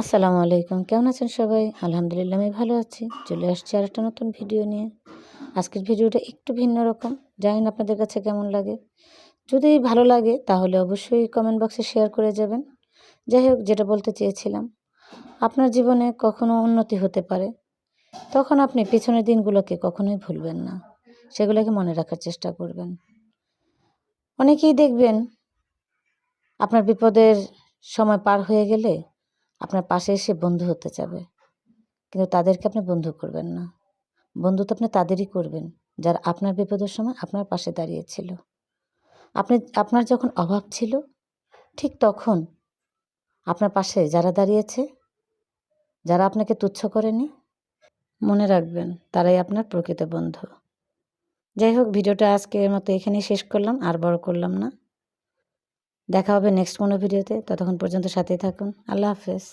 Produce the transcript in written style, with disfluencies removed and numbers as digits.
আসসালামু আলাইকুম। কেমন আছেন সবাই? আলহামদুলিল্লাহ আমি ভালো আছি। চলে আসছি আরেকটা নতুন ভিডিও নিয়ে। আজকের ভিডিওটা একটু ভিন্ন রকম। জানি না আপনাদের কাছে কেমন লাগে। যদি ভালো লাগে তাহলে অবশ্যই কমেন্ট বক্সে শেয়ার করে যাবেন। যাই হোক যেটা বলতে চেয়েছিলাম, আপনার জীবনে কখনো উন্নতি হতে পারে। তখন আপনি পেছনের দিনগুলোকে কখনোই ভুলবেন না। সেগুলোকে মনে রাখার চেষ্টা করবেন। অনেকেই দেখবেন আপনার বিপদের সময় পার হয়ে গেলে আপনার পাশে এসে বন্ধু হতে চাবে। কিন্তু তাদেরকে আপনি বন্ধু করবেন না। বন্ধু তো আপনি তাদেরই করবেন, যারা আপনার বিপদের সময় আপনার পাশে দাঁড়িয়েছিল। আপনার যখন অভাব ছিল, ঠিক তখন আপনার পাশে যারা দাঁড়িয়েছে, যারা আপনাকে তুচ্ছ করেনি, মনে রাখবেন তারাই আপনার প্রকৃত বন্ধু। যাই হোক ভিডিওটা আজকের মতো এখানেই শেষ করলাম, আর বড় করলাম না। দেখা হবে নেক্সট কোনো ভিডিওতে। ততক্ষণ পর্যন্ত সাথেই থাকুন। আল্লাহ হাফেজ।